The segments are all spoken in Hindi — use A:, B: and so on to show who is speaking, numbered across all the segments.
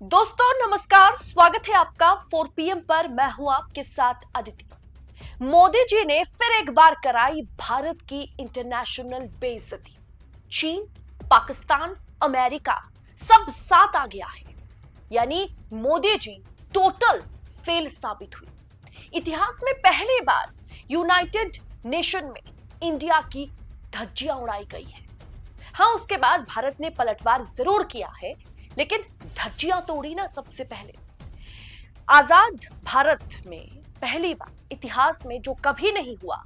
A: दोस्तों नमस्कार, स्वागत है आपका 4 PM पर। मैं हूं आपके साथ अदिति। मोदी जी ने फिर एक बार कराई भारत की इंटरनेशनल बेइज्जती। चीन, पाकिस्तान, अमेरिका सब साथ आ गया है। यानी मोदी जी टोटल फेल साबित हुई। इतिहास में पहली बार यूनाइटेड नेशन में इंडिया की धज्जियां उड़ाई गई है। हाँ, उसके बाद भारत ने पलटवार जरूर किया है, लेकिन धज्जियां तो उड़ी ना सबसे पहले। आजाद भारत में पहली बार इतिहास में जो कभी नहीं हुआ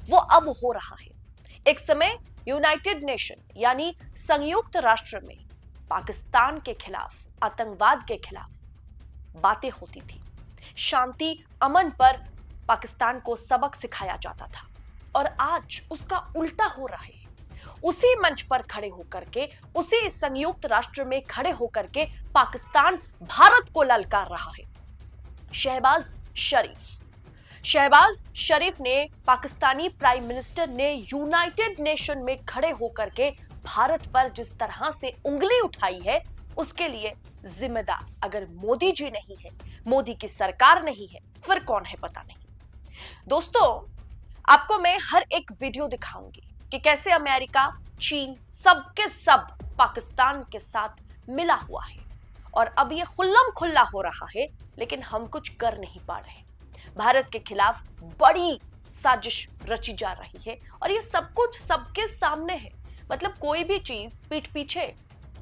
A: वो अब हो रहा है। एक समय यूनाइटेड नेशन यानी संयुक्त राष्ट्र में पाकिस्तान के खिलाफ, आतंकवाद के खिलाफ बातें होती थी। शांति अमन पर पाकिस्तान को सबक सिखाया जाता था और आज उसका उल्टा हो रहा है। उसी मंच पर खड़े होकर के, उसी संयुक्त राष्ट्र में खड़े होकर के पाकिस्तान भारत को ललकार रहा है। शहबाज शरीफ ने, पाकिस्तानी प्राइम मिनिस्टर ने यूनाइटेड नेशन में खड़े होकर के भारत पर जिस तरह से उंगली उठाई है, उसके लिए जिम्मेदार अगर मोदी जी नहीं है, मोदी की सरकार नहीं है, फिर कौन है पता नहीं। दोस्तों, आपको मैं हर एक वीडियो दिखाऊंगी कि कैसे अमेरिका, चीन सबके सब पाकिस्तान के साथ मिला हुआ है और अब ये खुल्लम खुल्ला हो रहा है, लेकिन हम कुछ कर नहीं पा रहे। भारत के खिलाफ बड़ी साजिश रची जा रही है और ये सब कुछ सबके सामने है। मतलब कोई भी चीज पीठ पीछे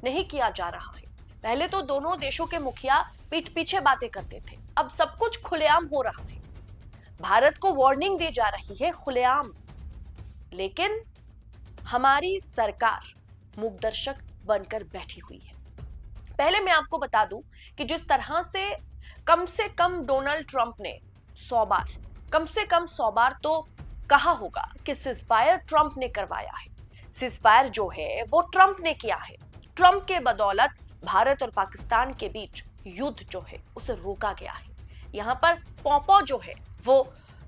A: नहीं किया जा रहा है। पहले तो दोनों देशों के मुखिया पीठ पीछे बातें करते थे, अब सब कुछ खुलेआम हो रहा है। भारत को वार्निंग दी जा रही है खुलेआम, लेकिन हमारी सरकार मूकदर्शक बनकर बैठी हुई है। पहले मैं आपको बता दूं कि जिस तरह से कम डोनाल्ड ट्रंप ने 100 बार, कम से कम 100 बार तो कहा होगा कि सीजफायर ट्रंप ने करवाया है। सीजफायर जो है वो ट्रंप ने किया है। ट्रंप के बदौलत भारत और पाकिस्तान के बीच युद्ध जो है उसे रोका गया है। यहां पर पौपौ जो है वो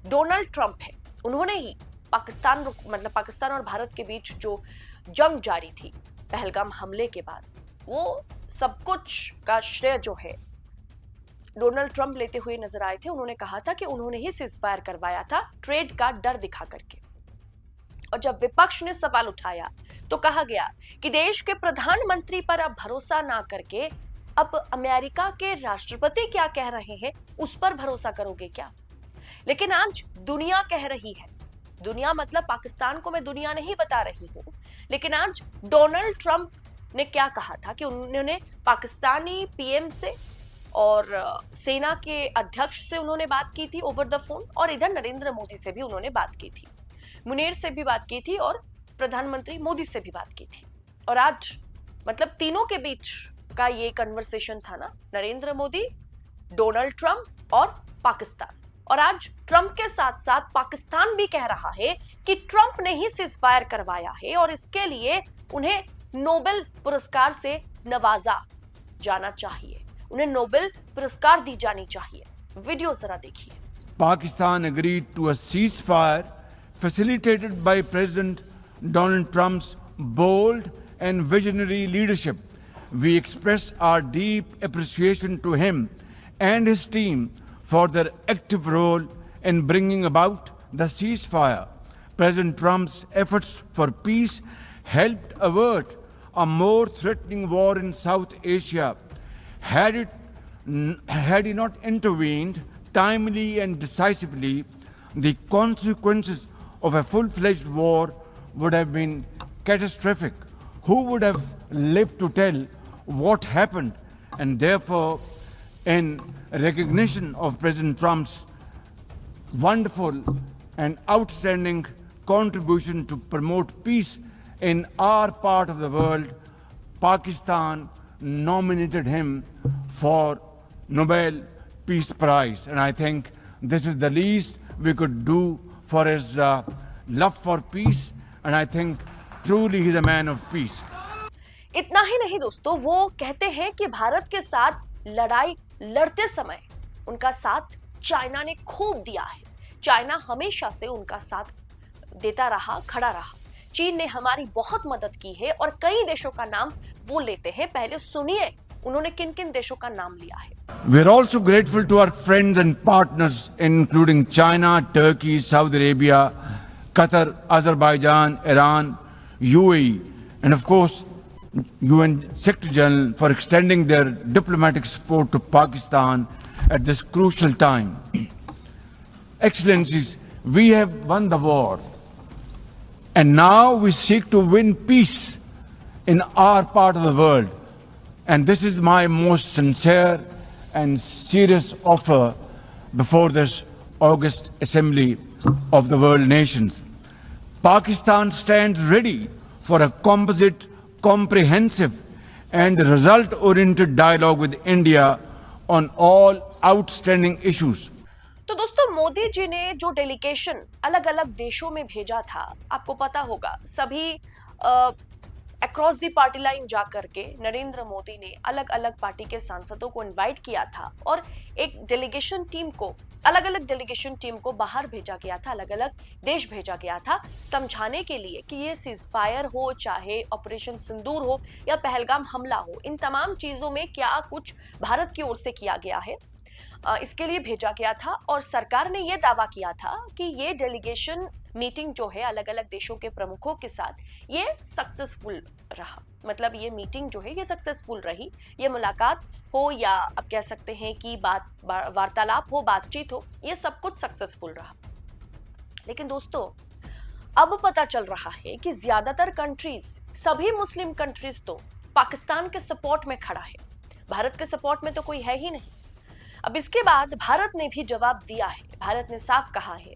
A: डोनाल्ड ट्रंप है। उन्होंने ही पाकिस्तान और भारत के बीच जो जंग जारी थी पहलगाम हमले के बाद, वो सब कुछ का श्रेय जो है डोनाल्ड ट्रंप लेते हुए नजर आए थे। उन्होंने कहा था कि उन्होंने ही सीजफायर करवाया था, ट्रेड का डर दिखा करके। और जब विपक्ष ने सवाल उठाया तो कहा गया कि देश के प्रधानमंत्री पर अब भरोसा ना करके अब अमेरिका के राष्ट्रपति क्या कह रहे हैं उस पर भरोसा करोगे क्या। लेकिन आज दुनिया कह रही है, दुनिया मतलब पाकिस्तान को मैं दुनिया नहीं बता रही हूं, लेकिन आज डोनाल्ड ट्रंप ने क्या कहा था कि उन्होंने पाकिस्तानी पीएम से और सेना के अध्यक्ष से उन्होंने बात की थी ओवर द फोन, और इधर नरेंद्र मोदी से भी उन्होंने बात की थी, मुनीर से भी बात की थी और प्रधानमंत्री मोदी से भी बात की थी। और आज मतलब तीनों के बीच का ये कन्वर्सेशन था ना, नरेंद्र मोदी, डोनाल्ड ट्रंप और पाकिस्तान। और आज ट्रंप के साथ साथ पाकिस्तान भी कह रहा है कि ट्रंप ने ही सीजफायर करवाया है और इसके लिए उन्हें नोबेल पुरस्कार से नवाजा जाना चाहिए, उन्हें नोबेल पुरस्कार दी जानी चाहिए। वीडियो जरा देखिए।
B: Pakistan agreed to a ceasefire facilitated by President Donald Trump's bold and visionary leadership. We express our deep appreciation to him and his team for their active role in bringing about the ceasefire. President Trump's efforts for peace helped avert a more threatening war in South Asia. Had he not intervened timely and decisively, the consequences of a full-fledged war would have been catastrophic. Who would have lived to tell what happened? And therefore, in recognition of President Trump's wonderful and outstanding contribution to promote peace in our part of the world, Pakistan nominated him for Nobel Peace Prize. And I think this is the least we could do for his love for peace. And I think truly he's a man of peace.
A: इतना ही नहीं दोस्तों, वो कहते हैं कि भारत के साथ लड़ाई लड़ते समय उनका साथ चाइना ने खूब दिया है। चाइना हमेशा से उनका साथ देता रहा, खड़ा रहा। चीन ने हमारी बहुत मदद की है और कई देशों का नाम वो लेते हैं। पहले सुनिए उन्होंने किन किन देशों का नाम लिया है।
B: We're also grateful to our friends and partners, including China, Turkey, Saudi Arabia, Qatar, Azerbaijan, Iran, UAE, and of course, UN Secretary General for extending their diplomatic support to Pakistan at this crucial time. Excellencies, we have won the war, and now we seek to win peace in our part of the world. And this is my most sincere and serious offer before this august assembly of the world nations. Pakistan stands ready for a composite, comprehensive and result-oriented dialogue with India on all outstanding issues.
A: तो दोस्तों, मोदी जी ने जो डेलीगेशन अलग अलग देशों में भेजा था, आपको पता होगा, सभी अक्रॉस दी पार्टी लाइन जा करके नरेंद्र मोदी ने अलग अलग पार्टी के सांसदों को इनवाइट किया था और एक डेलीगेशन टीम को, अलग अलग डेलीगेशन टीम को बाहर भेजा गया था, अलग अलग देश भेजा गया था समझाने के लिए कि ये सीजफायर हो, चाहे ऑपरेशन सिंदूर हो या पहलगाम हमला हो, इन तमाम चीजों में क्या कुछ भारत की ओर से किया गया है, इसके लिए भेजा गया था। और सरकार ने यह दावा किया था कि ये डेलीगेशन मीटिंग जो है अलग अलग देशों के प्रमुखों के साथ, ये सक्सेसफुल रहा। मतलब ये मीटिंग जो है ये सक्सेसफुल रही, ये मुलाकात हो या आप कह सकते हैं कि वार्तालाप हो, बातचीत हो, ये सब कुछ सक्सेसफुल रहा। लेकिन दोस्तों, अब पता चल रहा है कि ज्यादातर कंट्रीज, सभी मुस्लिम कंट्रीज तो पाकिस्तान के सपोर्ट में खड़ा है, भारत के सपोर्ट में तो कोई है ही नहीं। अब इसके बाद भारत ने भी जवाब दिया है। भारत ने साफ कहा है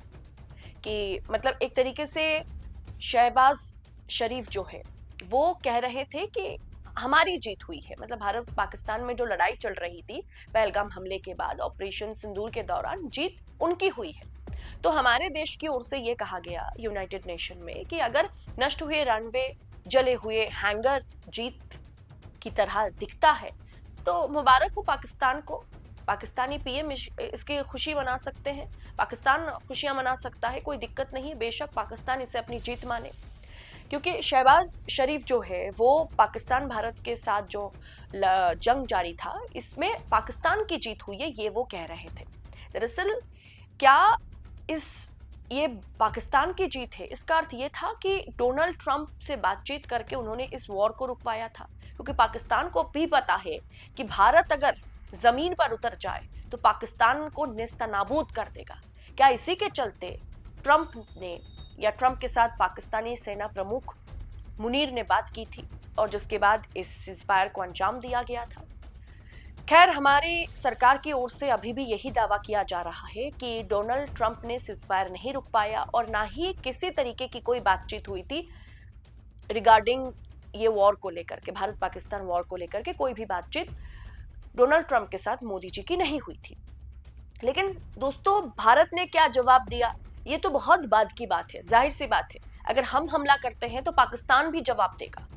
A: कि मतलब एक तरीके से शहबाज शरीफ जो है वो कह रहे थे कि हमारी जीत हुई है। मतलब भारत पाकिस्तान में जो लड़ाई चल रही थी पहलगाम हमले के बाद, ऑपरेशन सिंदूर के दौरान, जीत उनकी हुई है। तो हमारे देश की ओर से ये कहा गया यूनाइटेड नेशन में कि अगर नष्ट हुए रनवे, जले हुए हैंगर जीत की तरह दिखता है तो मुबारक हो पाकिस्तान को। पाकिस्तानी पीएम इसकी खुशी मना सकते हैं, पाकिस्तान खुशियां मना सकता है, कोई दिक्कत नहीं। बेशक पाकिस्तान इसे अपनी जीत माने, क्योंकि शहबाज शरीफ जो है वो पाकिस्तान भारत के साथ जो जंग जारी था इसमें पाकिस्तान की जीत हुई है, ये वो कह रहे थे। दरअसल क्या ये पाकिस्तान की जीत है, इसका अर्थ ये था कि डोनाल्ड ट्रंप से बातचीत करके उन्होंने इस वॉर को रुकवाया था, क्योंकि पाकिस्तान को भी पता है कि भारत अगर जमीन पर उतर जाए तो पाकिस्तान को नेस्तनाबूद कर देगा। क्या इसी के चलते ट्रंप ने या ट्रंप के साथ पाकिस्तानी सेना प्रमुख मुनीर ने बात की थी और जिसके बाद इस सीजफायर को अंजाम दिया गया था। खैर, हमारी सरकार की ओर से अभी भी यही दावा किया जा रहा है कि डोनाल्ड ट्रंप ने सीजफायर नहीं रुकवाया और ना ही किसी तरीके की कोई बातचीत हुई थी रिगार्डिंग ये वॉर को लेकर के, भारत पाकिस्तान वॉर को लेकर के कोई भी बातचीत डोनाल्ड ट्रंप के साथ मोदी जी की नहीं हुई थी। लेकिन दोस्तों, भारत ने क्या जवाब दिया, ये तो बहुत बाद की बात है। जाहिर सी बात है, अगर हम हमला करते हैं तो पाकिस्तान भी जवाब देगा।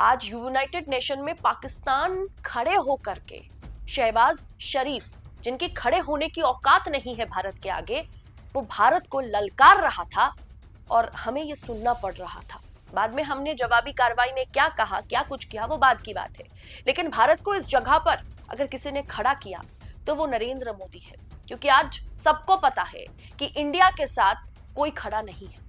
A: आज यूनाइटेड नेशन में पाकिस्तान खड़े होकर के शहबाज शरीफ, जिनकी खड़े होने की औकात नहीं है भारत के आगे, वो भारत को ललकार रहा था और हमें ये सुनना पड़ रहा था। बाद में हमने जवाबी कार्रवाई में क्या कहा, क्या कुछ किया, वो बाद की बात है। लेकिन भारत को इस जगह पर अगर किसी ने खड़ा किया तो वो नरेंद्र मोदी है, क्योंकि आज सबको पता है कि इंडिया के साथ कोई खड़ा नहीं है।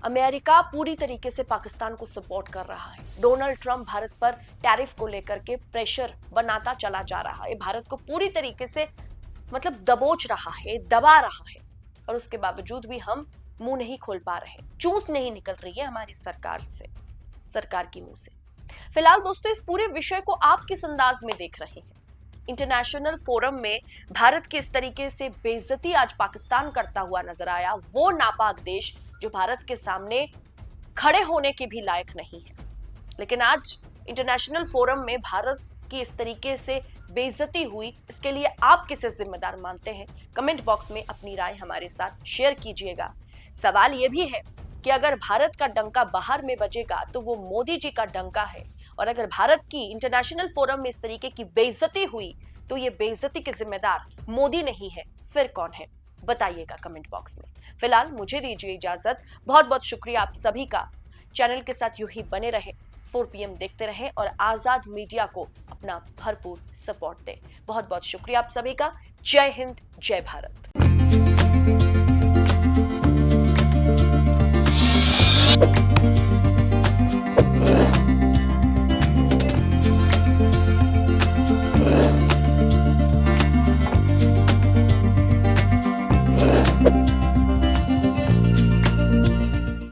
A: अमेरिका पूरी तरीके से पाकिस्तान को सपोर्ट कर रहा है। डोनाल्ड ट्रंप भारत पर टैरिफ को लेकर के प्रेशर बनाता चला जा रहा है, भारत को पूरी तरीके से मतलब दबोच रहा है, दबा रहा है, और उसके बावजूद भी हम मुंह नहीं खोल पा रहे, चूस नहीं निकल रही है हमारी सरकार की मुंह से। फिलहाल दोस्तों, इस पूरे विषय को आप किस अंदाज में देख रहे हैं? इंटरनेशनल फोरम में भारत की इस तरीके से बेइज्जती आज पाकिस्तान करता हुआ नजर आया, वो नापाक देश जो भारत के सामने खड़े होने के भी लायक नहीं है। लेकिन आज इंटरनेशनल फोरम में भारत की इस तरीके से बेइज्जती हुई, इसके लिए आप किसे जिम्मेदार मानते हैं? कमेंट बॉक्स में अपनी राय हमारे साथ शेयर कीजिएगा। सवाल यह भी है कि अगर भारत का डंका बाहर में बजेगा तो वो मोदी जी का डंका है, और अगर भारत की इंटरनेशनल फोरम में इस तरीके की बेइज्जती हुई तो ये बेइज्जती के जिम्मेदार मोदी नहीं है, फिर कौन है? बताइएगा कमेंट बॉक्स में। फिलहाल मुझे दीजिए इजाजत। बहुत बहुत शुक्रिया आप सभी का। चैनल के साथ यूं ही बने रहे, 4 PM देखते रहें और आजाद मीडिया को अपना भरपूर सपोर्ट दें। बहुत बहुत शुक्रिया आप सभी का। जय हिंद, जय भारत।